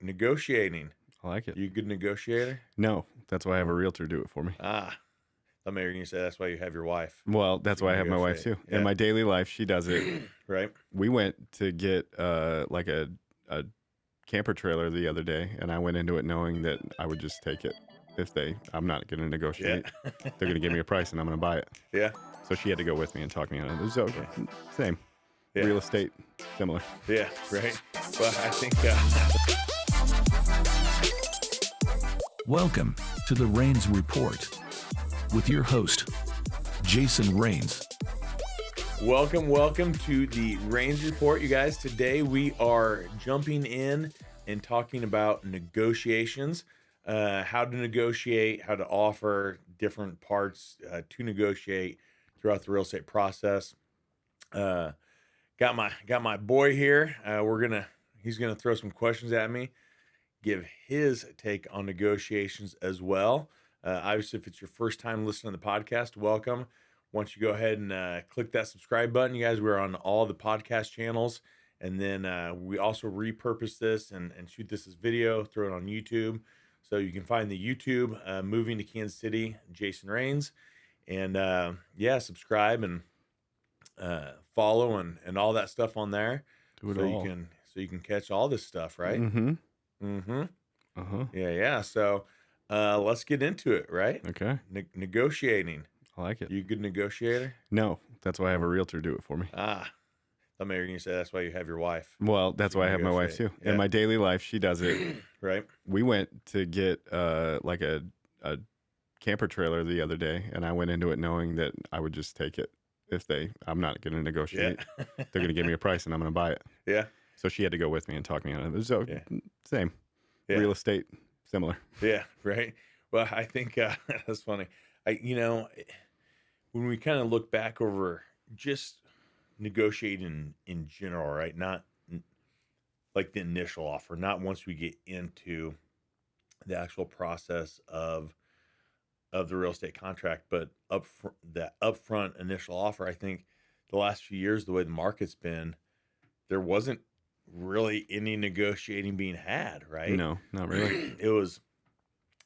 Negotiating. I like it. You a good negotiator? No, that's why I have a realtor do it for me. Ah, I maybe you're gonna say that's why you have your wife. Well, that's She can why I have my wife negotiate. too. Yeah. In my daily life, she does it. Right. We went to get like a camper trailer the other day, and I went into it knowing that I would just take it I'm not going to Yeah. negotiate. They're going to give me a price, and I'm going to buy it. Yeah. So she had to go with me and talk me on it. It was okay. Yeah. Same. Yeah. Real estate, similar. Yeah. Right. Well, I think. Welcome to the Rains Report with your host, Jason Rains. Welcome to the Rains Report, you guys. Today we are jumping in and talking about negotiations, how to negotiate, how to offer different parts to negotiate throughout the real estate process. Got my boy here. He's gonna throw some questions at me, give his take on negotiations as well. Obviously, if it's your first time listening to the podcast, welcome. Once you go ahead and click that subscribe button, you guys, we're on all the podcast channels. And then we also repurpose this and shoot this as video, throw it on YouTube. So you can find the YouTube, Moving to Kansas City, Jason Rains. And subscribe and follow and all that stuff on there. Do it so all. you can catch all this stuff, right? Mm-hmm. Mm-hmm. Uh-huh. Yeah. So let's get into it, right? Okay. Negotiating. I like it. You a good negotiator? No, that's why I have a realtor do it for me. Ah, I maybe you're gonna say that's why you have your wife. Well, that's why I have my wife too. Negotiate. Yeah. In my daily life, she does it. Right. We went to get like a camper trailer the other day, and I went into it knowing that I would just take it I'm not going to negotiate. Yeah. They're going to give me a price, and I'm going to buy it. Yeah. So she had to go with me and talk me on it. It was same. Yeah. Real estate, similar. Yeah. Right. Well, I think that's funny. When we kind of look back over just negotiating in general, right? Not like the initial offer, not once we get into the actual process of the real estate contract, but that upfront initial offer. I think the last few years, the way the market's been, there wasn't really any negotiating being had, right? No, not really. It was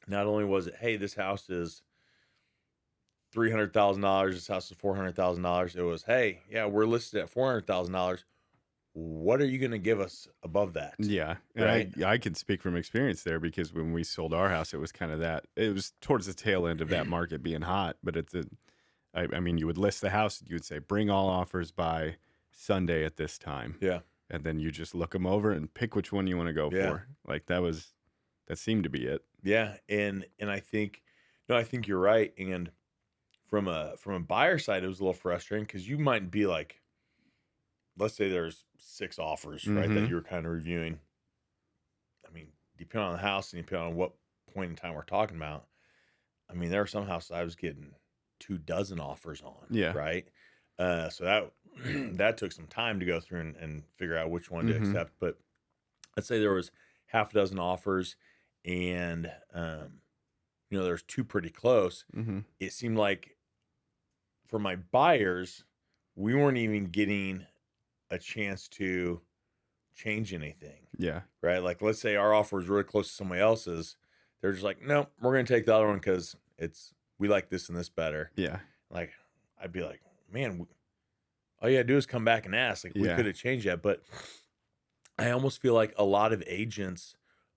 not only was it, hey, this house is $300,000, this house is $400,000. It was, hey, yeah, we're listed at $400,000. What are you going to give us above that? Yeah. And Right. I can speak from experience there because when we sold our house, it was kind of it was towards the tail end of that market being hot, but I mean, you would list the house, you would say, bring all offers by Sunday at this time. Yeah. And then you just look them over and pick which one you want to go Yeah. for. Like that seemed to be it. Yeah. And I think you're right. And from a buyer side, it was a little frustrating because you might be like, let's say there's 6 offers, right, that you're kind of reviewing. I mean, depending on the house and depending on what point in time we're talking about, I mean, there are some houses I was getting 24 offers on. Yeah. Right. So that took some time to go through and figure out which one to accept. But let's say there was half a dozen offers and, there's 2 pretty close. It seemed like for my buyers, we weren't even getting a chance to change anything. Yeah. Right. Like, let's say our offer is really close to somebody else's. They're just like, nope, we're going to take the other one because we like this and this better. Yeah. Like, I'd be like, man, all you gotta do is come back and ask. Like, we Yeah. could have changed that. But I almost feel like a lot of agents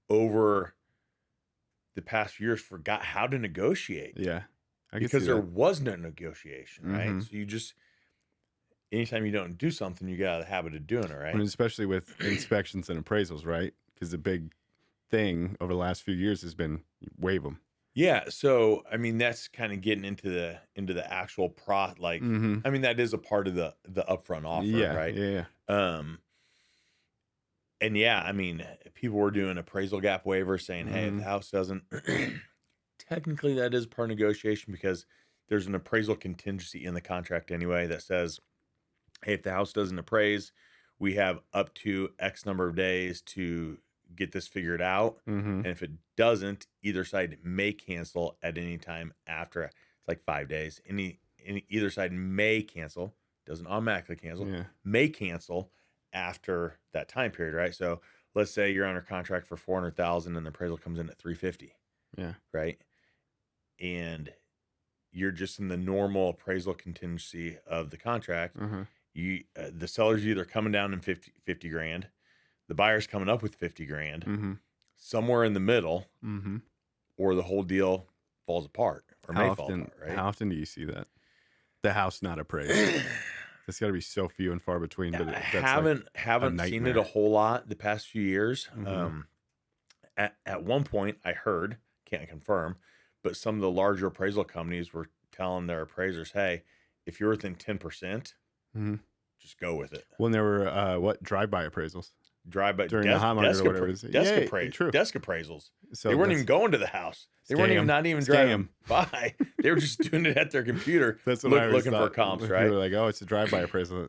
over the past few years forgot how to negotiate. Yeah. I can Because see there that. was no negotiation, right? So you just, anytime you don't do something, you got a habit of doing it, right? And especially with inspections and appraisals, right? Because the big thing over the last few years has been waive them. Yeah. So, I mean, that's kind of getting into the actual I mean, that is a part of the upfront offer, Yeah. right? Yeah. And yeah, I mean, people were doing appraisal gap waivers saying, hey, if the house doesn't, technically that is part of negotiation because there's an appraisal contingency in the contract anyway that says, hey, if the house doesn't appraise, we have up to X number of days to get this figured out. And if it doesn't, either side may cancel at any time after. It's like 5 days. Either side may cancel, doesn't automatically cancel, Yeah. may cancel after that time period, right? So let's say you're under contract for 400,000 and the appraisal comes in at 350, Yeah. right? And you're just in the normal appraisal contingency of the contract. Uh-huh. The seller's either coming down in 50 grand, the buyer's coming up with 50 grand, Mm-hmm. somewhere in the middle, Mm-hmm. or the whole deal falls apart or may fall apart, right? How often do you see that? The house not appraised. It's got to be so few and far between. But I that's haven't seen it a nightmare. whole lot the past few years. Mhm. At one point, I heard, can't confirm, but some of the larger appraisal companies were telling their appraisers, "Hey, if you're within 10%, Mm-hmm. just go with it." When there were drive-by appraisals Drive-by during the hot market or whatever it is. True. desk appraisals. So They weren't that's- even going to the house. They Scam. weren't not even Scam. driving by. They were just doing it at their computer, That's what I always looking for thought. comps, You right? were like, oh, it's a drive-by appraisal.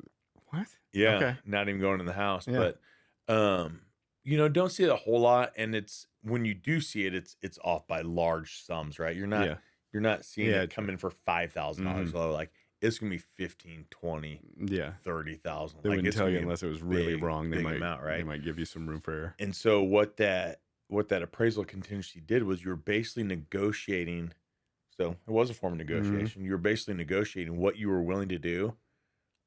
What? Yeah, Okay. not even going in the house. Yeah. But don't see it a whole lot, and it's when you do see it, it's off by large sums, right? You're not seeing Yeah, it come in for $5,000 low. Like it's gonna be 15, 20, Yeah. 30,000. They Like wouldn't it's tell gonna you be a unless it was really big, wrong. They big might amount, right? They might give you some room for error. And so what that appraisal contingency did was you were basically negotiating. So it was a form of negotiation. You were basically negotiating what you were willing to do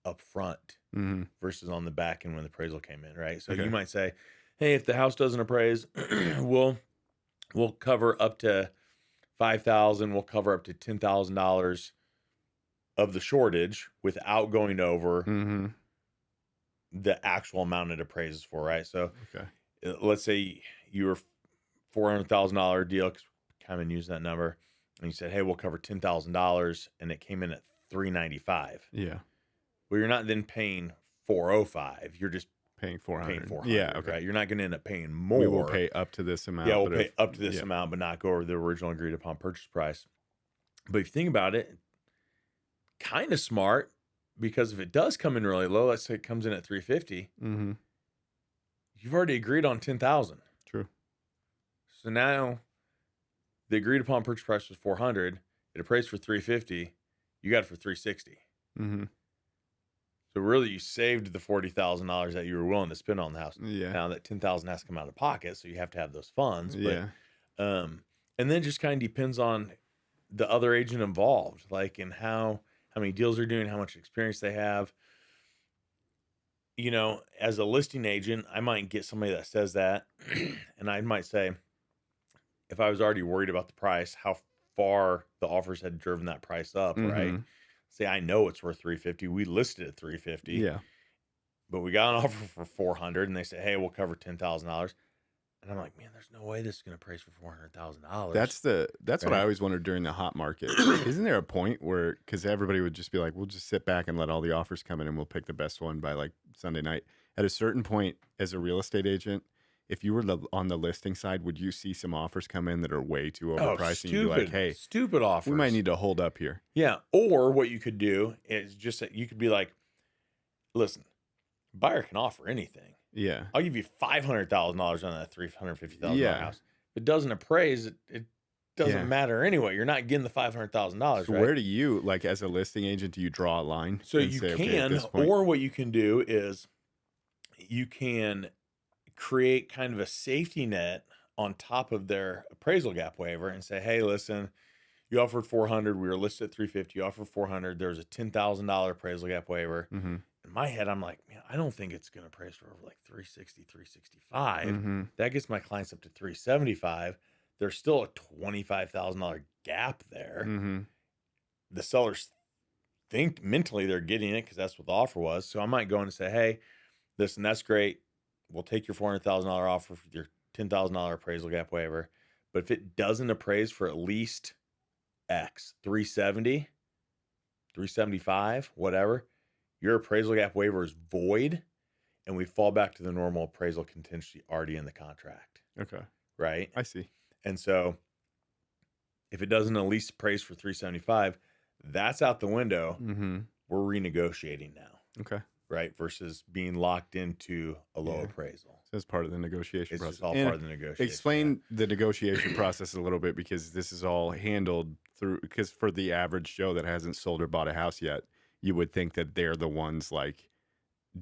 up front Mm-hmm. versus on the back end when the appraisal came in, right? So Okay. you might say, hey, if the house doesn't appraise, we'll cover up to $5,000, we'll cover up to $10,000 of the shortage without going over Mm-hmm. the actual amount it appraises for, right? So Okay. let's say you were $400,000 deal, because we kind of use that number, and you said, hey, we'll cover $10,000, and it came in at $395. Yeah. Well, you're not then paying $405. You're just Paying 400. paying $400. Yeah. Okay. Right? You're not going to end up paying more. We will pay up to this amount. Yeah, we'll but pay if- up to this yeah. amount, but not go over the original agreed upon purchase price. But if you think about it, kind of smart, because if it does come in really low, let's say it comes in at 350, Mm-hmm. you've already agreed on 10,000. True. So now the agreed upon purchase price was 400. It appraised for 350. You got it for 360. Mm-hmm. So really, you saved the $40,000 that you were willing to spend on the house. Yeah. Now that 10,000 has to come out of pocket, so you have to have those funds. But, Yeah. and then it just kind of depends on the other agent involved, like in how many deals they're doing, how much experience they have. As a listing agent, I might get somebody that says that, and I might say, if I was already worried about the price, how far the offers had driven that price up, right? Mhm. Say, I know it's worth 350. We listed at 350. Yeah. But we got an offer for 400, and they say, hey, we'll cover $10,000. And I'm like, man, there's no way this is going to price for $400,000. That's what I Right. always wondered during the hot market. Isn't there a point where, because everybody would just be like, we'll just sit back and let all the offers come in and we'll pick the best one by like Sunday night. At a certain point, as a real estate agent, if you were on the listing side, would you see some offers come in that are way too overpriced and you'd be like, hey, stupid offers. we might need to hold up here? Yeah. Or what you could do is just that you could be like, listen, buyer can offer anything. Yeah. I'll give you $500,000 on that $350,000 Yeah. house. If it doesn't appraise, it doesn't Yeah. matter anyway. You're not getting the $500,000. So right? where do you, like as a listing agent, do you draw a line? So and you say, okay, at can, this point- or what you can do is you can create kind of a safety net on top of their appraisal gap waiver and say, hey, listen, you offered 400, we were listed at 350, you offered 400, there's a $10,000 appraisal gap waiver. Mhm. In my head, I'm like, man, I don't think it's going to appraise for over like 360, 365. Mhm. That gets my clients up to 375. There's still a $25,000 gap there. Mhm. The sellers think mentally they're getting it because that's what the offer was. So I might go in and say, hey, listen, that's great. We'll take your $400,000 offer for your $10,000 appraisal gap waiver. But if it doesn't appraise for at least X, 370, 375, whatever, your appraisal gap waiver is void, and we fall back to the normal appraisal contingency already in the contract, Okay. right? I see. And so if it doesn't at least appraise for 375, that's out the window. Mm-hmm. We're renegotiating now, Okay. right? Versus being locked into a low Yeah. appraisal. So that's part of the negotiation It's process. just all And part of the negotiation. explain the negotiation process a little bit, because this is all handled through, because for the average Joe that hasn't sold or bought a house yet, you would think that they're the ones like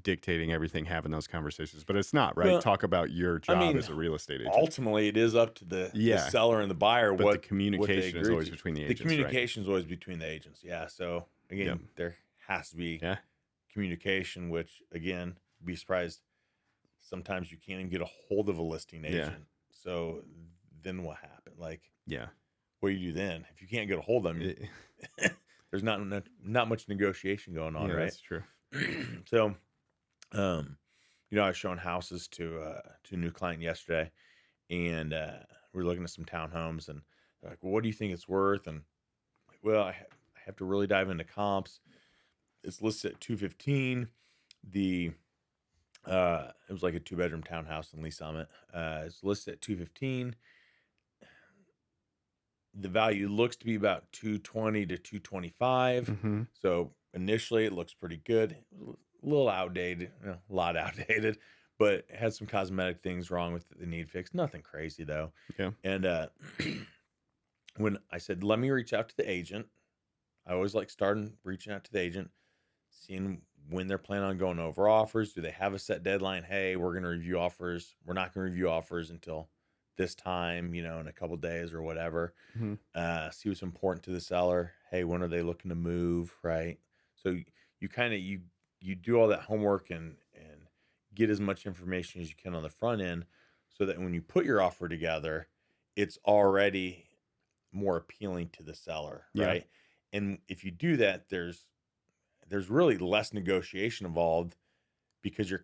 dictating everything, having those conversations, but it's not, right? Well, Talk about your I job mean, as a real estate agent. ultimately, it is up to the Yeah, seller and the buyer but the what they communication is agree always to. between the The agents, right? communication is always between the agents. Yeah. So Yep. again, there has to be Yeah. communication, which again, be surprised. Sometimes you can't even get a hold of a listing Yeah. agent. So then what happened? Like, Yeah. what do you do then? If you can't get a hold of them, It- there's not much negotiation going on, yeah, right? that's true. So, I was showing houses to a new client yesterday, and we were looking at some townhomes, and they're like, "Well, what do you think it's worth?" And I'm like, well, I have to really dive into comps. It's listed at 215. The it was like a 2-bedroom townhouse in Lee Summit. It's listed at 215. The value looks to be about 220 to 225. Mm-hmm. So initially it looks pretty good. A little outdated, a lot outdated, but it had some cosmetic things wrong with it that need fixed. Nothing crazy though. Yeah. And when I said, let me reach out to the agent, I always like starting reaching out to the agent, seeing when they're planning on going over offers. Do they have a set deadline? Hey, we're going to review offers. We're not going to review offers until this time, in a couple days or whatever. Mm-hmm. See what's important to the seller. Hey, when are they looking to move? Right. So you kind of, you do all that homework and get as much information as you can on the front end so that when you put your offer together, it's already more appealing to the seller. Yeah. Right. And if you do that, there's really less negotiation involved because you're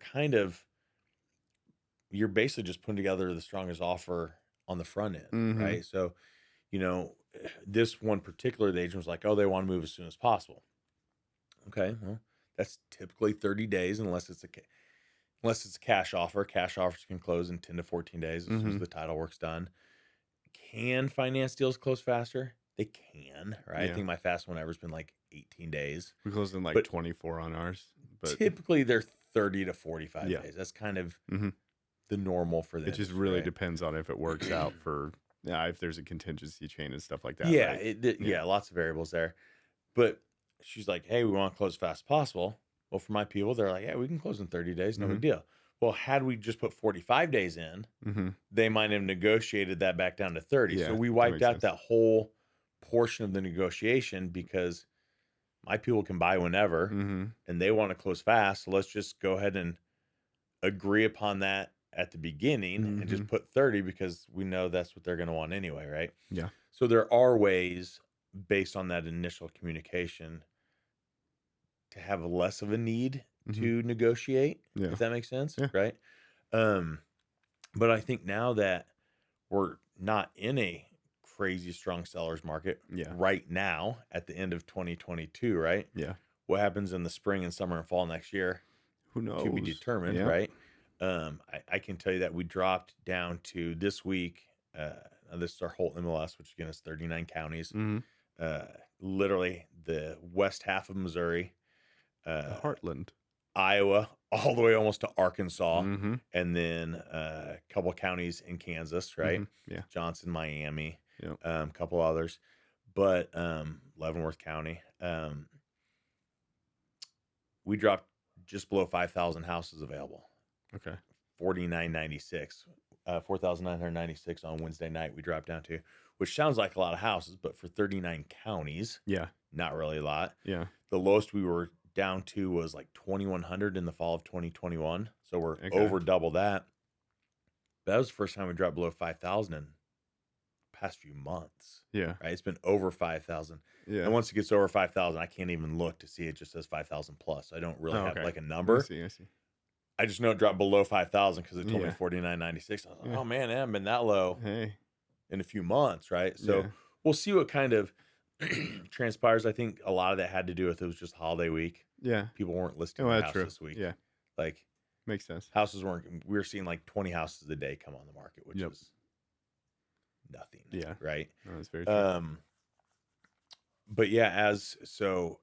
basically just putting together the strongest offer on the front end, Mm-hmm. right? So, this one particular, the agent was like, oh, they want to move as soon as possible. Okay, well, that's typically 30 days unless it's a cash offer. Cash offers can close in 10 to 14 days as soon as Mm-hmm. the title work's done. Can finance deals close faster? They can, right? I Yeah. think my fast one ever has been like 18 days. We closed in like But 24 on ours, but typically they're 30 to 45 Yeah. days. That's kind of mm-hmm. the normal for the It just industry, really right? depends on if it works out for if there's a contingency chain and stuff like that. Yeah, Right? yeah, lots of variables there. But she's like, hey, we want to close as fast as possible. Well, for my people, they're like, yeah, we can close in 30 days, no big deal. Well, had we just put 45 days in, Mm-hmm. they might have negotiated that back down to 30. Yeah, So we that wiped makes out sense. that whole portion of the negotiation because my people can buy whenever Mm-hmm. and they want to close fast. So let's just go ahead and agree upon that at the beginning and just put 30 because we know that's what they're going to want anyway, right? Yeah. So there are ways based on that initial communication to have less of a need to negotiate, Yeah. if that makes sense, Yeah. right? But I think now that we're not in a crazy strong sellers market Yeah. right now at the end of 2022, right? Yeah. What happens in the spring and summer and fall next year Who knows? to be determined, Yeah. right? I can tell you that we dropped down to this week. This is our whole MLS, which again is 39 counties. Mm-hmm. Literally the west half of Missouri, The Heartland. Iowa, all the way almost to Arkansas, Mm-hmm. and then a couple counties in Kansas, right? Mm-hmm. Yeah. Johnson, Miami, Yep. a couple others, but Leavenworth County. We dropped just below 5,000 houses available. Okay. 4,996, 4,996 on Wednesday night. We dropped down to, which sounds like a lot of houses, but for 39 counties, Yeah. not really a lot. Yeah. The lowest we were down to was like 2,100 in the fall of 2021. So we're Okay. over double that. But that was the first time we dropped below 5,000 in the past few months, Yeah. right? It's been over 5,000. Yeah. And once it gets over 5,000, I can't even look to see it just says 5,000 plus. I don't really have like a number. I see. I just know it dropped below 5,000 because it told me Yeah. 49.96. I was like, Yeah. oh man, it hasn't been that low Hey. in a few months, right? So Yeah. we'll see what kind of transpires. I think a lot of that had to do with it was just holiday week. Yeah. People weren't listing Oh, their that's house true. this week. Yeah. Like Makes sense. houses weren't. We were seeing like 20 houses a day come on the market, which Yep. is nothing. Yeah. Right. No, that's very true. But yeah, so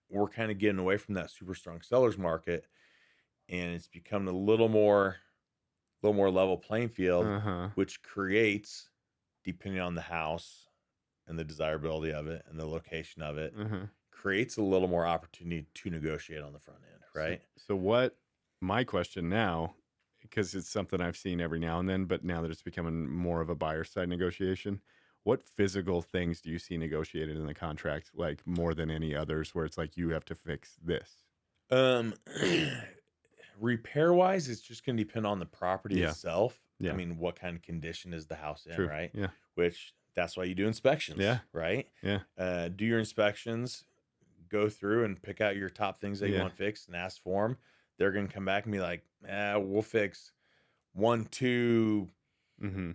we're kind of getting away from that super strong sellers market, and it's become a little more level playing field, Uh-huh. which creates, depending on the house and the desirability of it and the location of it, Uh-huh. creates a little more opportunity to negotiate on the front end, right? So what my question now, because it's something I've seen every now and then, but now that it's becoming more of a buyer side negotiation, what physical things do you see negotiated in the contract, like more than any others, where it's like you have to fix this? Um, repair wise, it's just going to depend on the property Yeah. itself. I Yeah. mean, what kind of condition is the house in, True. right? Yeah. Which that's why you do inspections, Yeah. right? Yeah. Do your inspections, go through and pick out your top things that you Yeah. want fixed and ask for them. They're going to come back and be like, we'll fix 1, 2, Mm-hmm.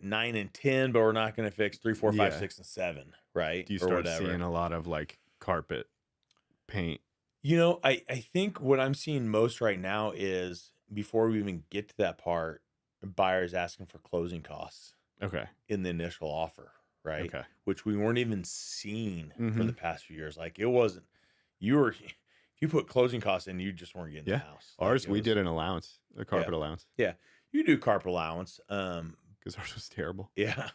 9, and 10, but we're not going to fix 3, 4, 5, Yeah. 6, and 7, right? Do you Or start whatever. seeing a lot of like carpet, paint? I think what I'm seeing most right now is before we even get to that part, buyers asking for closing costs Okay. in the initial offer, right? Okay. Which we weren't even seeing for Mm-hmm. the past few years. Like it wasn't, if you put closing costs in, you just weren't getting Yeah. the house. Ours, Like, we did an allowance, a carpet allowance, yeah, you do carpet allowance. because ours was terrible. Yeah.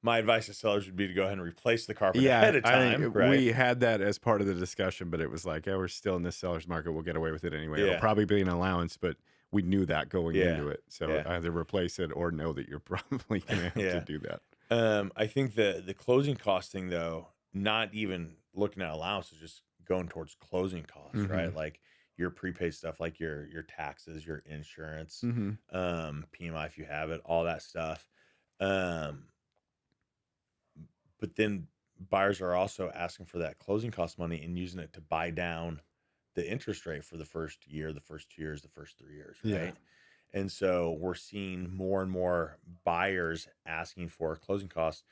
My advice to sellers would be to go ahead and replace the carpet Yeah, ahead of I time, think right? we had that as part of the discussion, but it was like, we're still in this seller's market. We'll get away with it anyway. It'll Yeah. probably be an allowance, but we knew that going Yeah. into it. So Yeah. either replace it or know that you're probably going to have Yeah. to do that. I think the closing cost thing, though, not even looking at allowances, just going towards closing costs, right? Mhm. Like your prepaid stuff, like your taxes, your insurance, Mm-hmm. PMI if you have it, all that stuff. But then buyers are also asking for that closing cost money and using it to buy down the interest rate for the first year, the first 2 years, the first 3 years, right? Yeah. And so we're seeing more and more buyers asking for closing costs.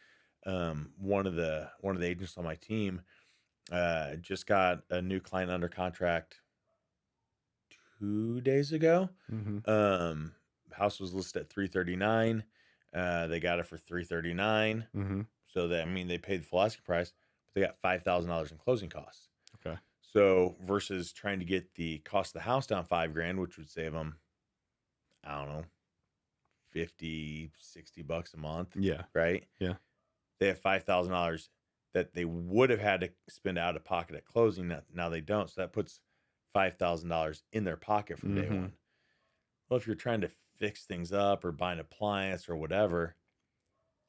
One of the agents on my team just got a new client under contract 2 days ago. Mm-hmm. House was listed at 339. They got it for 339. Mm-hmm. So they paid the full asking price, but they got $5,000 in closing costs. Okay. So versus trying to get the cost of the house down $5,000, which would save them, I don't know, 50, $60 a month. Yeah. Right. Yeah. They have $5,000 that they would have had to spend out of pocket at closing. Now they don't. So that puts $5,000 in their pocket from day Mhm. one. Well, if you're trying to fix things up or buy an appliance or whatever,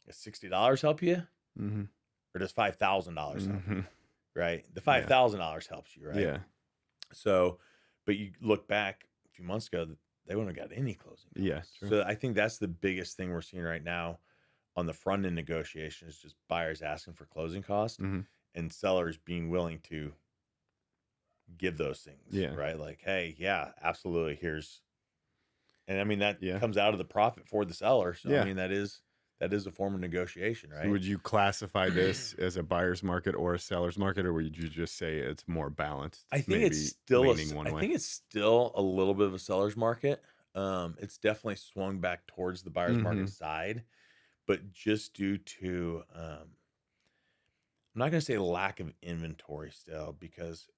does $60 help you? Mm-hmm. Or does $5,000 help Mm-hmm. you? Right. The $5,000 helps you, right? Yeah. So, but you look back a few months ago, they wouldn't have got any closing costs. Yeah, true. So I think that's the biggest thing we're seeing right now on the front end negotiation is just buyers asking for closing costs Mm-hmm. and sellers being willing to give those things. Yeah. Right. Like, hey, yeah, absolutely. And that Yeah. comes out of the profit for the seller. So, Yeah. that is a form of negotiation, right? So would you classify this as a buyer's market or a seller's market, or would you just say it's more balanced? I think maybe it's still leaning one I way? think it's still a little bit of a seller's market. It's definitely swung back towards the buyer's market Mhm. side, but just due to I'm not going to say lack of inventory still, because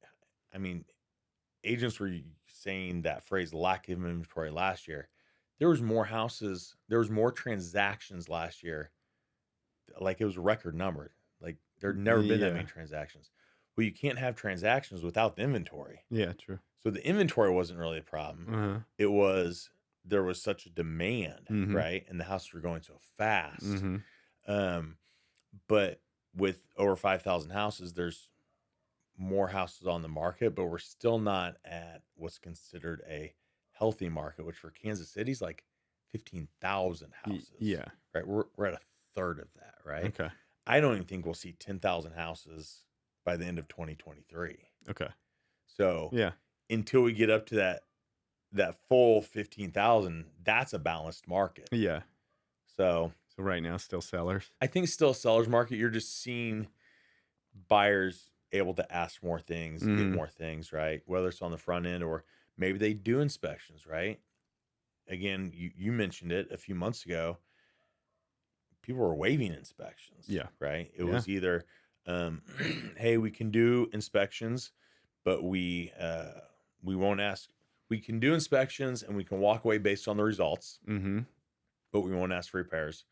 agents were saying that phrase lack of inventory last year. There was more houses, there was more transactions last year. Like it was a record number. Like there'd never been that Yeah. many transactions. Well, you can't have transactions without the inventory. Yeah, true. So the inventory wasn't really a problem. Uh-huh. It was there was such a demand, Mhm. right? And the houses were going so fast. Mm-hmm. But with over 5,000 houses, there's more houses on the market, but we're still not at what's considered a healthy market, which for Kansas City is like 15,000 houses. Yeah. Right. We're at a third of that, right? Okay. I don't even think we'll see 10,000 houses by the end of 2023. Okay. So Yeah. until we get up to that full 15,000, that's a balanced market. Yeah. So So right now, still sellers. I think it's still a seller's market. You're just seeing buyers able to ask more things, get Mhm. more things, right? Whether it's on the front end or maybe they do inspections, right? Again, you mentioned it a few months ago. People were waiving inspections. Yeah. Right. It Yeah. was either, hey, we can do inspections, but we won't ask. We can do inspections and we can walk away based on the results, Mm-hmm. but we won't ask for repairs.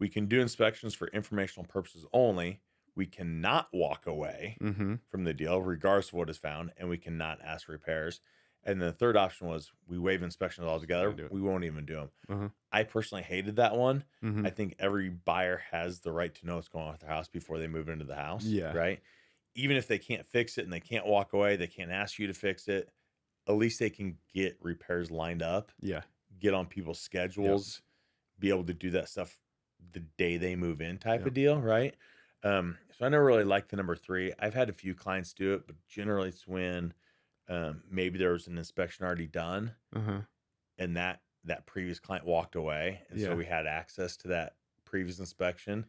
We can do inspections for informational purposes only. we cannot walk away Mm-hmm. from the deal, regardless of what is found, and we cannot ask for repairs. And the third option was we waive inspections altogether. do it. We won't even do them. Uh-huh. I personally hated that one. Mm-hmm. I think every buyer has the right to know what's going on with their house before they move into the house. Yeah. Right. Even if they can't fix it and they can't walk away, they can't ask you to fix it. At least they can get repairs lined up, Yeah. get on people's schedules, be able to do that stuff the day they move in type Yep. of deal. Right. So I never really liked the number 3. I've had a few clients do it, but generally it's when maybe there was an inspection already done Uh-huh. and that previous client walked away. And Yeah. so we had access to that previous inspection.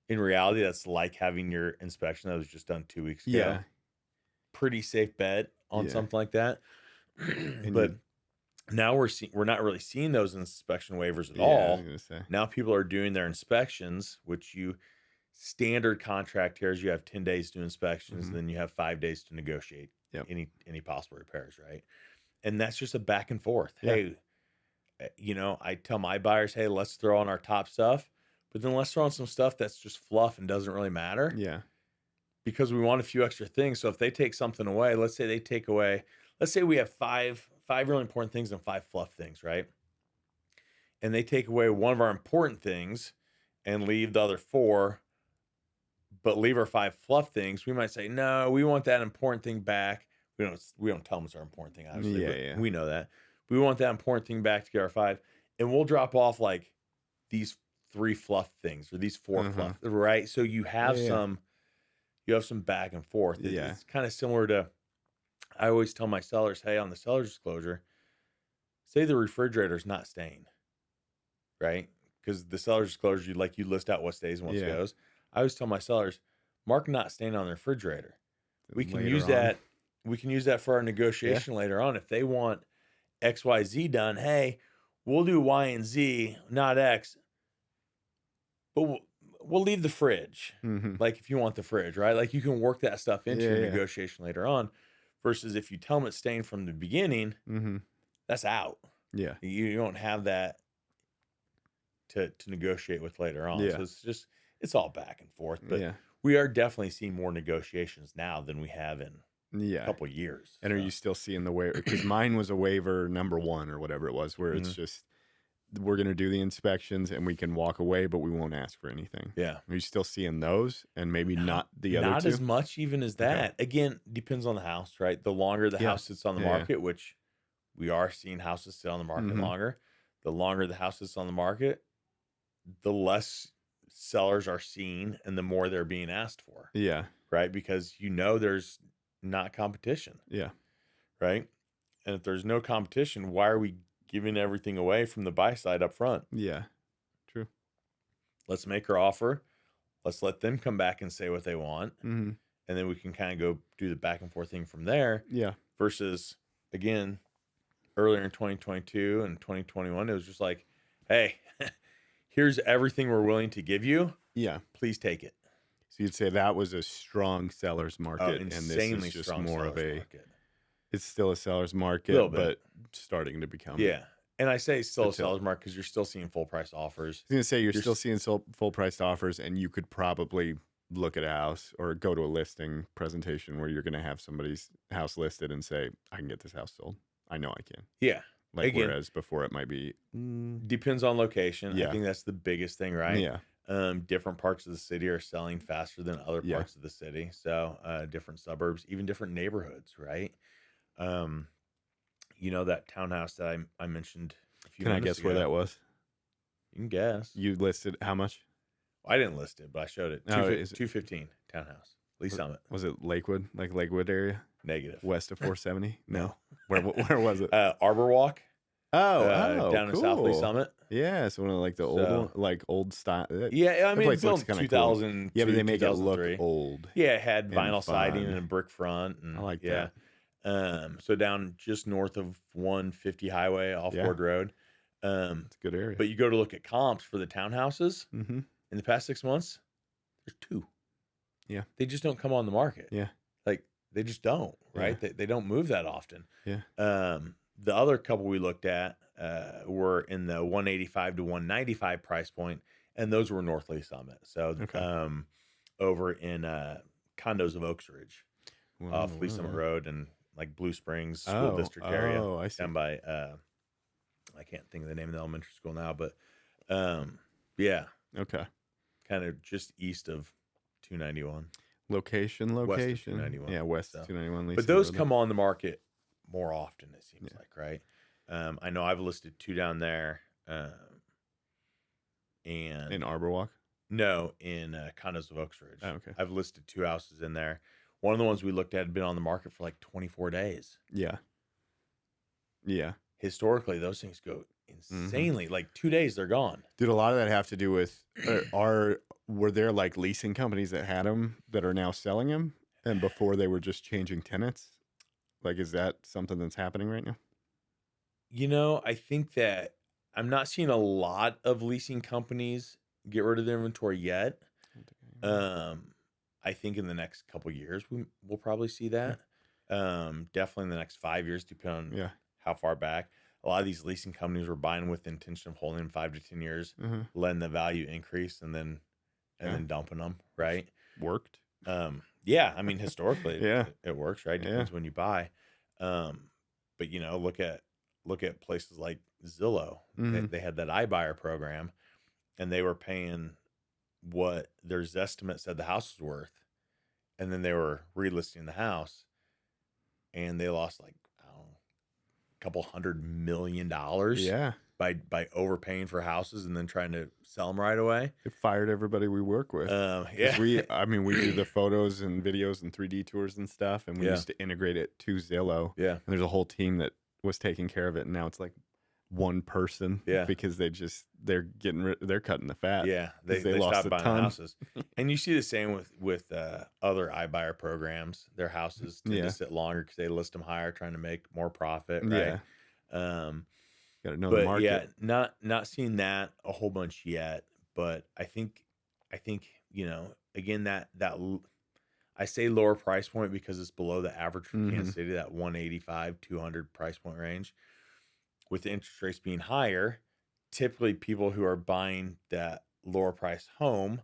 In reality, that's like having your inspection that was just done 2 weeks ago. Yeah. Pretty safe bet on Yeah. something like that. But now we're not really seeing those inspection waivers at Yeah, I was all. gonna say. Now people are doing their inspections, which standard contract here is you have 10 days to do inspections, Mhm. then you have 5 days to negotiate Yep. any possible repairs, right? And that's just a back and forth. Yeah. Hey, I tell my buyers, hey, let's throw on our top stuff, but then let's throw on some stuff that's just fluff and doesn't really matter Yeah. because we want a few extra things. So if they take something away, let's say we have five really important things and 5 fluff things, right? And they take away one of our important things and leave the other 4, but leave our 5 fluff things. We might say, no, we want that important thing back. We don't tell them it's our important thing, obviously. Yeah, but yeah. we know that. We want that important thing back to get our 5. And we'll drop off like these 3 fluff things or these 4 fluff, right? So you have some back and forth. Yeah. It's kind of similar to, I always tell my sellers, hey, on the seller's disclosure, say the refrigerator's not stained, right? Because the seller's disclosure, you list out what stays and what goes. I always tell my sellers, mark not stained on the refrigerator. We can use that. We can use that for our negotiation later on. If they want X, Y, Z done, hey, we'll do Y and Z, not X, but we'll leave the fridge. Mhm. Like if you want the fridge, right? Like you can work that stuff into your Yeah. negotiation later on. Versus if you tell them it's stained from the beginning, Mhm. that's out. Yeah. You don't have that to negotiate with later on. Yeah. So it's all back and forth. But Yeah. we are definitely seeing more negotiations now than we have in a Yeah. couple of years. And are you still seeing the waiver? Because mine was a waiver number 1 or whatever it was, where it's just we're going to do the inspections and we can walk away, but we won't ask for anything. Yeah. Are you still seeing those and maybe not the other Not 2? as much even as that. Again, depends on the house, right? The longer the house sits on the market, which we are seeing houses sit on the market longer. The longer the house sits on the market, the less sellers are seen and the more they're being asked for, Yeah. right? Because there's not competition, Yeah. right? And if there's no competition, why are we giving everything away from the buy side up front? Yeah. True. Let's make our offer. Let's let them come back and say what they want. Mm-hmm. And then we can kind of go do the back and forth thing from there. Yeah. Versus, again, earlier in 2022 and 2021, it was just like, hey, here's everything we're willing to give you. Yeah. Please take it. So you'd say that was a strong seller's market, and this Insanely is just strong more of seller's a. market. It's still a seller's market, Little bit. but starting to become. Yeah. And I say still a Until- seller's market because you're still seeing full price offers. I was gonna say you're You're still seeing full priced offers, and you could probably look at a house or go to a listing presentation where you're going to have somebody's house listed and say, "I can get this house sold. I know I can." Yeah. Like Again, whereas before it might be, depends on location. Yeah. I think that's the biggest thing, right? yeah, Different parts of the city are selling faster than other Yeah. parts of the city. So different suburbs, even different neighborhoods, right? That townhouse that I mentioned a few can I minutes guess where ago. that was? You can guess. You listed how much? I didn't list it, but I showed it. Oh, is it- 215 townhouse. Lee Summit. Was it Lakewood, like Lakewood area, Negative. west of 470? No, where was it? Arbor Walk. Oh, down in South Lee cool. Summit. Yeah, so one of like the old, So- one, like old style. Yeah, I mean, place it's built looks in kinda cool. 2000. Yeah, but they make it look 2003. old. Yeah, it had and vinyl siding fun. and a brick front. And, I like yeah. So down just north of 150 highway off Yeah. Ward Road. It's a good area. But you go to look at comps for the townhouses mm-hmm. in the past 6 months, there's 2. Yeah. They just don't come on the market. Yeah. Like they just don't, right? They don't move that often. Yeah. The other couple we looked at were in the 185 to 195 price point, and those were North Lee Summit. So Okay. over in condos of Oaks Ridge off Lee Summit Whoa. Road and like Blue Springs School District area. Oh, I see. Down by I can't think of the name of the elementary school now, but yeah, Okay. kind of just east of 291. Location. 291, Yeah, west so. 291. But Lisa those Road. come on the market more often, it seems Yeah. like, right? I know I've listed 2 down there, and In Arbor Walk. no, in condos of Oaks Ridge. Oh, okay. I've listed 2 houses in there. One of the ones we looked at had been on the market for like 24 days. Yeah. Yeah. Historically, those things go insanely. Like 2 days, they're gone. Did a lot of that have to do with were there like leasing companies that had them that are now selling them, and before they were just changing tenants? Like, is that something that's happening right now? You know, I think that I'm not seeing a lot of leasing companies get rid of their inventory yet. I think in the next couple years we'll probably see that. Definitely in the next 5 years, depending on Yeah. how far back. A lot of these leasing companies were buying with the intention of holding them 5 to 10 years, letting the value increase, and then dumping them. Right? Worked. Yeah. I mean, historically, Yeah. it works. Right? Depends when you buy. But you know, look at places like Zillow. They had that iBuyer program, and they were paying what their estimate said the house was worth, and then they were relisting the house, and they lost like, I don't know, a couple $100 million Yeah. by overpaying for houses and then trying to sell them right away. It fired everybody we work with. 'Cause Yeah. we do the photos and videos and 3D tours and stuff, and we Yeah. used to integrate it to Zillow. Yeah. And there's a whole team that was taking care of it, and now it's like one person. Yeah. Because they're cutting the fat. Yeah, they lost stopped a buying ton. houses, and you see the same with other iBuyer programs. Their houses tend Yeah. to sit longer because they list them higher, trying to make more profit. Right? Yeah. Got to know But the market. yeah, not seeing that a whole bunch yet. But I think you know, again, I say lower price point because it's below the average for Kansas City, that 185, 200 price point range. With the interest rates being higher, typically people who are buying that lower price home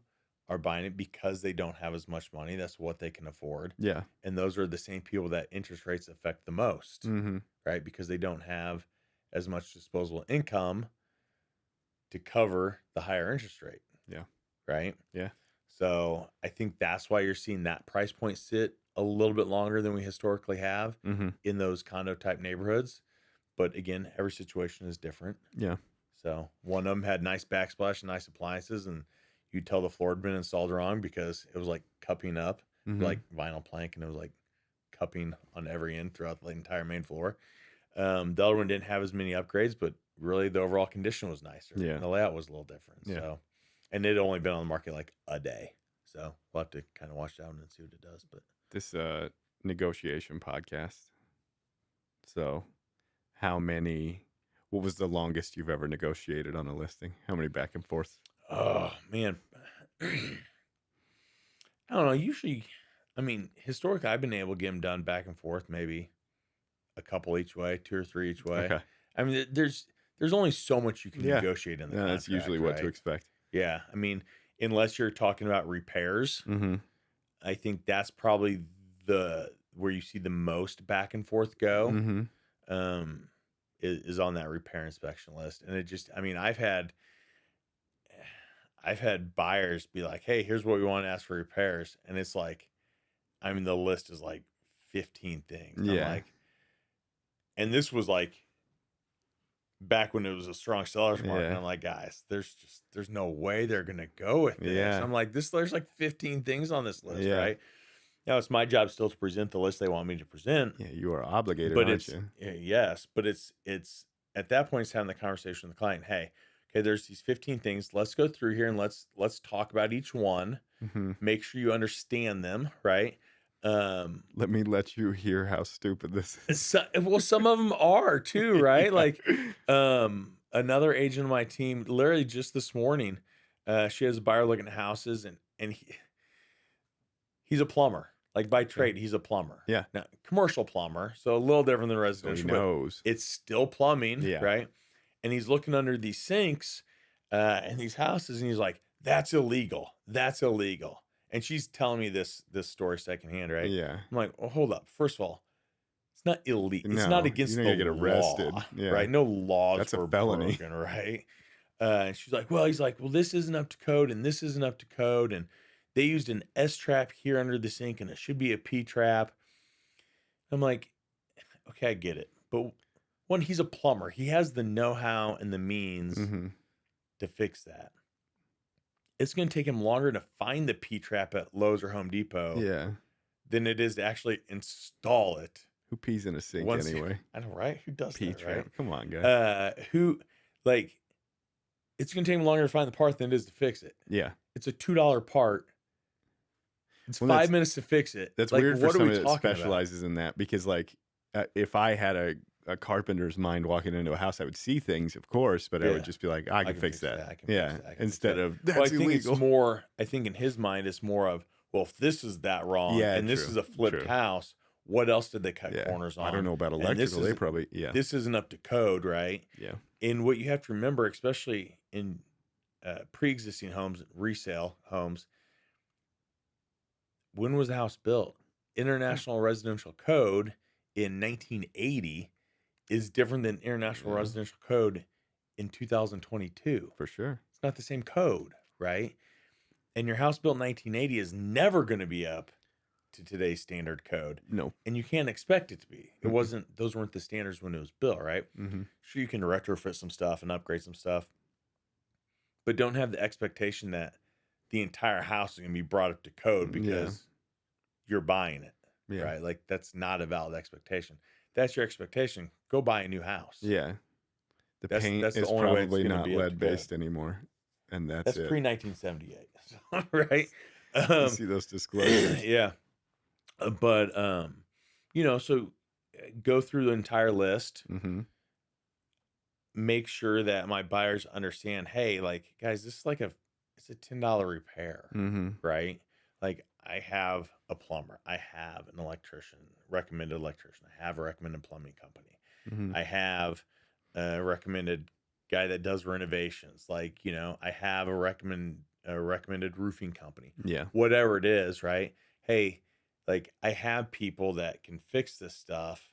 are buying it because they don't have as much money. That's what they can afford. Yeah. And those are the same people that interest rates affect the most, Mm-hmm. right? Because they don't have as much disposable income to cover the higher interest rate. Yeah. Right? Yeah. So I think that's why you're seeing that price point sit a little bit longer than we historically have in those condo type neighborhoods. But again, every situation is different. Yeah. So one of them had nice backsplash and nice appliances, and you'd tell the floor had been installed wrong because it was like cupping up, like vinyl plank, and it was like cupping on every end throughout the entire main floor. The other one didn't have as many upgrades, but really the overall condition was nicer. Yeah. And the layout was a little different. Yeah. So, and it had only been on the market like a day. So we'll have to kind of watch that one and see what it does. But This negotiation podcast. So, what was the longest you've ever negotiated on a listing? How many back and forths? oh man, I don't know. Usually, I mean, historically, I've been able to get them done back and forth, maybe a couple each way, 2 or 3 each way. Okay. I mean, there's only so much you can negotiate in the contract. That's usually what to right? expect. Yeah, I mean, unless you're talking about repairs, I think that's probably where you see the most back and forth go. Is on that repair inspection list, and it just, I mean, I've had buyers be like, "Hey, here's what we want to ask for repairs," and it's like, I mean, the list is like 15 things. Yeah. I'm like, and this was like back when it was a strong seller's market. And I'm like, guys, there's no way they're gonna go with this. Yeah. I'm like, there's like 15 things on this list, Yeah. right? Now it's my job still to present the list they want me to present. Yeah, you are obligated, But aren't you? yes, but it's at that point it's having the conversation with the client. Hey, okay, there's these 15 things. Let's go through here and let's talk about each one. Make sure you understand them, right? Let me let you hear how stupid this is. Well, some of them are too, right? Like another agent on my team, literally just this morning, she has a buyer looking at houses, and he's a plumber. Like by trade, he's a plumber. Yeah. Now, commercial plumber, so a little different than So residential. he but knows. it's still plumbing, Yeah. right? And he's looking under these sinks and these houses, and he's like, "That's illegal. That's illegal." And she's telling me this story secondhand, right? Yeah. I'm like, well, hold up. First of all, it's not illegal. It's not No, against you're the not gonna get arrested. law, Yeah. right? No laws That's a were felony. broken, right? And she's like, well, he's like, well, this isn't up to code and this isn't up to code. And they used an S trap here under the sink and it should be a P trap. I'm like, okay, I get it. But one, he's a plumber. He has the know-how and the means Mm-hmm. to fix that. It's going to take him longer to find the P trap at Lowe's or Home Depot Yeah. than it is to actually install it. Who pees in a sink Once anyway? I know, right? Who does Pee that, trap. right? Come on, guy. Like, it's going to take him longer to find the part than it is to fix it. Yeah. It's a $2 part. It's Well, 5 minutes to fix it. That's like, weird for what are we somebody that talking about? specializes in that, because like if I had a carpenter's mind walking into a house, I would see things, of course, but I Yeah. would just be like, I can fix that. I can fix Yeah. that, I can fix Instead that. of Well, that's I think illegal. it's more. I think in his mind, it's more of, well, if this is that wrong, Yeah, and this true, is a flipped true. house, what else did they cut Yeah. corners on? I don't know about And this electrical. They is- probably This isn't up to code, right? yeah. And what you have to remember, especially in pre-existing homes, resale homes, when was the house built? International Residential Code in 1980 is different than International Yeah. Residential Code in 2022. For sure. It's not the same code, right? And your house built in 1980 is never going to be up to today's standard code. No. And you can't expect it to be. It Mhm. wasn't, those weren't the standards when it was built, right? Mm-hmm. Sure, you can retrofit some stuff and upgrade some stuff, but don't have the expectation that the entire house is going to be brought up to code because you're buying it, Yeah. right? Like, that's not a valid expectation. If that's your expectation, go buy a new house. Yeah. The That's- paint that's the is only way it's probably gonna not be up to lead based anymore, and that's That's it. pre-1978, right? You see those disclosures. Yeah. But, so go through the entire list, Mm-hmm. make sure that my buyers understand, hey, like, guys, this is like it's a $10 repair, Mm-hmm. right? Like, I have a plumber, I have an electrician, recommended electrician, I have a recommended plumbing company, Mm-hmm. I have a recommended guy that does renovations, like, I have a recommended roofing company, Yeah. whatever it is, right? Hey, like, I have people that can fix this stuff.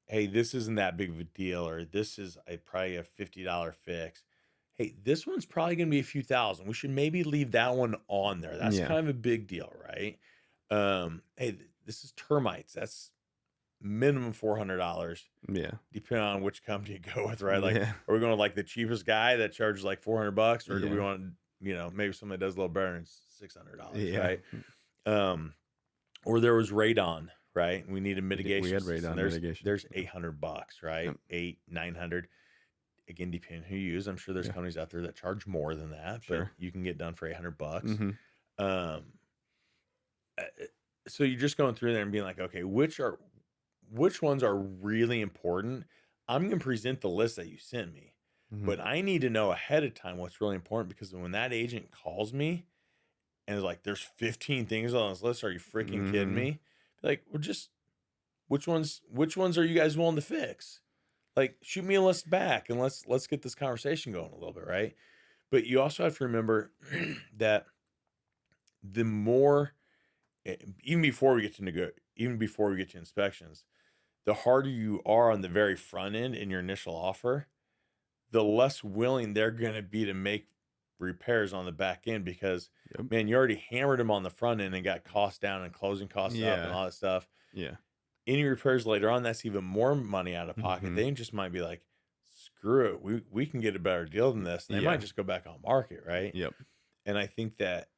Hey, this isn't that big of a deal, or this is probably a $50 fix. Hey, this one's probably going to be a few thousand. We should maybe leave that one on there. That's Yeah. kind of a big deal, right? Hey, this is termites. That's minimum $400, Yeah. depending on which company you go with, right? Like, Yeah. are we going to like the cheapest guy that charges like $400, or do we Yeah. want, maybe somebody that does a little better and it's $600, Yeah. right? Or there was radon, right? We needed mitigation. We had system. radon there's, mitigation. There's $800, right? Yep. 800-900. Again, depending who you use. I'm sure there's Yeah. companies out there that charge more than that, Sure. but you can get done for $800. Mm-hmm. So you're just going through there and being like, okay, which ones are really important? I'm going to present the list that you sent me, Mm-hmm. but I need to know ahead of time what's really important, because when that agent calls me and is like, there's 15 things on this list, are you freaking kidding Mhm. me? Like, we're just, which ones are you guys willing to fix? Like, shoot me a list back and let's get this conversation going a little bit, right? But you also have to remember that the more, even before we get to inspections, the harder you are on the very front end in your initial offer, the less willing they're going to be to make repairs on the back end, because Yep. man, you already hammered them on the front end and got costs down and closing costs up and Yeah. all that stuff. Yeah. Any repairs later on, that's even more money out of pocket. Mhm. They just might be like, screw it, we can get a better deal than this. And they Yeah. might just go back on market, right? Yep. And And I think that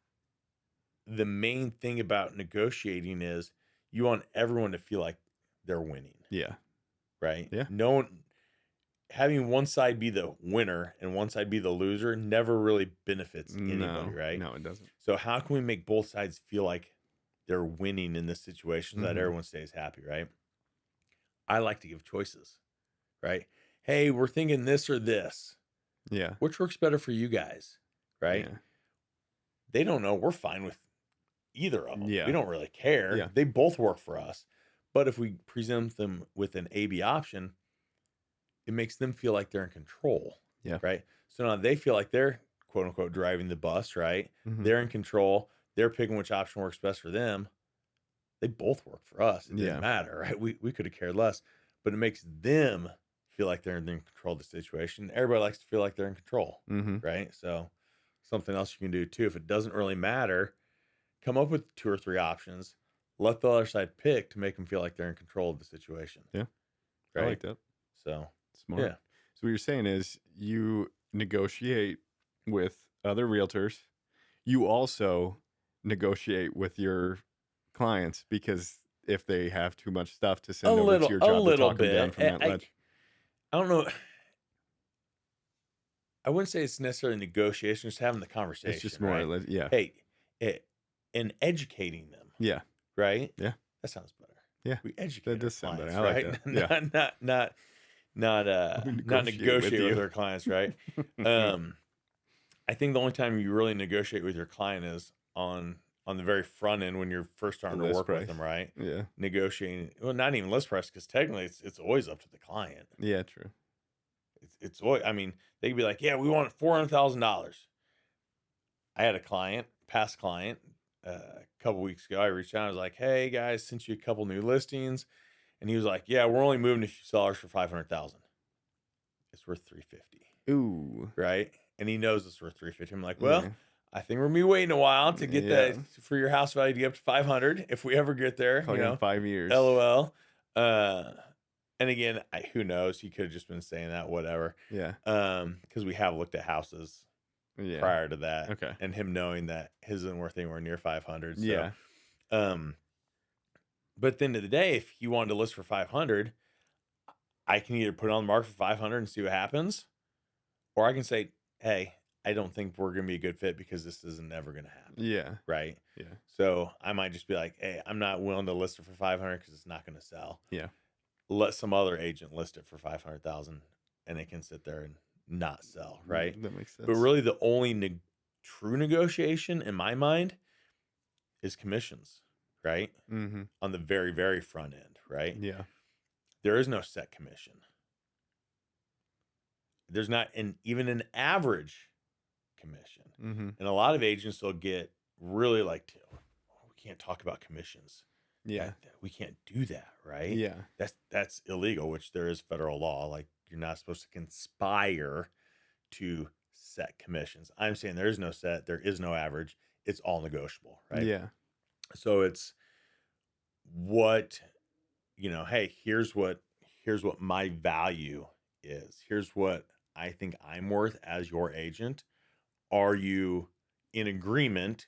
the main thing about negotiating is you want everyone to feel like they're winning, Yeah. right? Yeah. No one, having one side be the winner and one side be the loser never really benefits anybody, right? No, it doesn't. So how can we make both sides feel like they're winning in this situation so that Mhm. everyone stays happy, right? I like to give choices, right? Hey, we're thinking this or this. Yeah. Which works better for you guys, right? Yeah. They don't know. We're fine with either of them. Yeah. We don't really care. Yeah. They both work for us. But if we present them with an A/B option, it makes them feel like they're in control. Yeah. Right. So now they feel like they're quote unquote driving the bus, right? Mhm. They're in control. they're picking which option works best for them. They both work for us. It didn't Yeah. matter, right? We could have cared less, but it makes them feel like they're in control of the situation. Everybody likes to feel like they're in control, Mm-hmm. right? So something else you can do too. If it doesn't really matter, come up with 2 or 3 options. Let the other side pick to make them feel like they're in control of the situation. Yeah. Right. I like that. So Smart. yeah. So what you're saying is you negotiate with other realtors. You also negotiate with your clients, because if they have too much stuff to send over to your A job to little talk them down bit. from that ledge. I don't know. I wouldn't say it's necessarily negotiation, just having the conversation. It's just more, right? yeah. Hey, and educating them. Yeah. Right? Yeah. That sounds better. Yeah. We educate That our does sound clients, better. I like right? that. Yeah. Not negotiate with you. our clients, right? I think the only time you really negotiate with your client is on the very front end when you're first starting to List work price. with them, right? Yeah. Negotiating, well, not even list price, because technically it's always up to the client. Yeah, true. It's always, I mean, they could be like, yeah, we want $400,000. I had a past client, a couple weeks ago. I reached out. I was like, hey guys, sent you a couple new listings, and he was like, yeah, we're only moving a few sellers for 500,000. It's worth 350. Ooh. Right? And he knows it's worth 350. I'm like, well, Yeah. I think we're gonna be waiting a while to get Yeah. that for your house value to get up to 500 if we ever get there. Call you in 5 years. LOL. And again, who knows? He could have just been saying that, whatever. Yeah. Because we have looked at houses Yeah. prior to that. Okay. And him knowing that his isn't worth anywhere near 500. So, Yeah. But at the end of the day, if he wanted to list for 500, I can either put it on the market for 500 and see what happens, or I can say, hey, I don't think we're going to be a good fit because this isn't ever going to happen. Yeah. Right. Yeah. So I might just be like, hey, I'm not willing to list it for 500 because it's not going to sell. Yeah. Let some other agent list it for 500,000 and it can sit there and not sell. Right. That makes sense. But really the only true negotiation in my mind is commissions. Right. Mm-hmm. On the very, very front end. Right. Yeah. There is no set commission. There's not even an average commission. Mm-hmm. And a lot of agents will get really like, we can't talk about commissions. Yeah. We can't do that, right? Yeah. That's illegal, which there is federal law. Like you're not supposed to conspire to set commissions. I'm saying there is no set, there is no average. It's all negotiable, right? Yeah. So it's what, hey, here's what my value is. Here's what I think I'm worth as your agent. Are you in agreement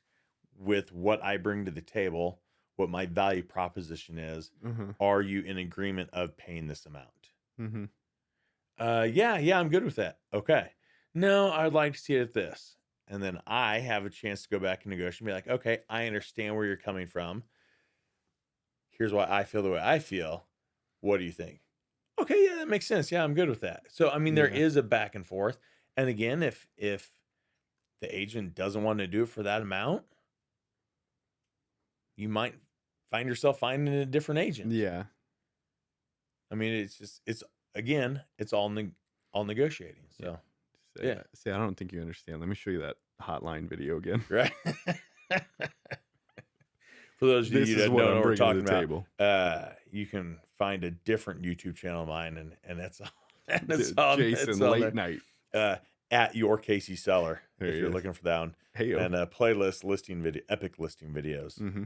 with what I bring to the table, what my value proposition is? Mm-hmm. Are you in agreement of paying this amount? Mm-hmm. Yeah, I'm good with that. Okay. No, I'd like to see it at this. And then I have a chance to go back and negotiate and be like, okay, I understand where you're coming from. Here's why I feel the way I feel. What do you think? Okay, yeah, that makes sense. Yeah, I'm good with that. So, I mean, there is a back and forth. And again, if the agent doesn't want to do it for that amount, you might find yourself finding a different agent. Yeah. I mean, it's all negotiating. So, yeah. See, I don't think you understand. Let me show you that hotline video again. Right. For those of you that don't know what we're talking about, you can find a different YouTube channel of mine, and it's on Jason Late Night at your Casey Seller if you're is. looking for that one. Hey, and playlist epic listing videos. Mm-hmm.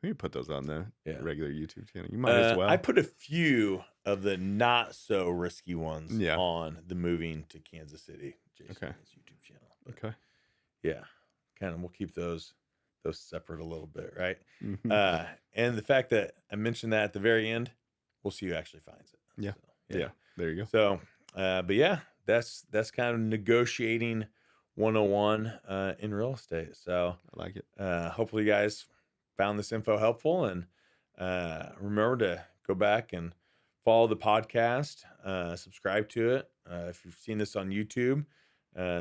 We can put those on the regular YouTube channel. You might as well. I put a few of the not so risky ones Yeah. on the moving to Kansas City Jason's YouTube channel. But Okay. yeah, kind of we'll keep those separate a little bit, right? Mm-hmm. And the fact that I mentioned that at the very end, we'll see who actually finds it. Yeah. So, Yeah. There you go. So, but yeah, that's kind of negotiating 101 in real estate. So I like it. hopefully you guys found this info helpful, and remember to go back and follow the podcast, subscribe to it. If you've seen this on YouTube,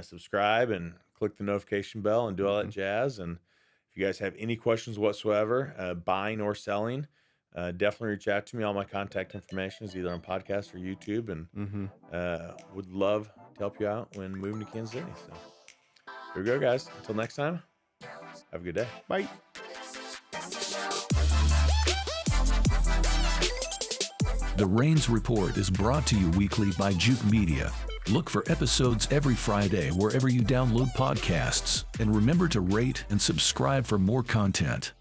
subscribe and click the notification bell and do all that jazz. And if you guys have any questions whatsoever, buying or selling, definitely reach out to me. All my contact information is either on podcast or YouTube, and would love to help you out when moving to Kansas City. So here we go, guys. Until next time, have a good day. Bye. The Rains Report is brought to you weekly by Juke Media. Look for episodes every Friday wherever you download podcasts, and remember to rate and subscribe for more content.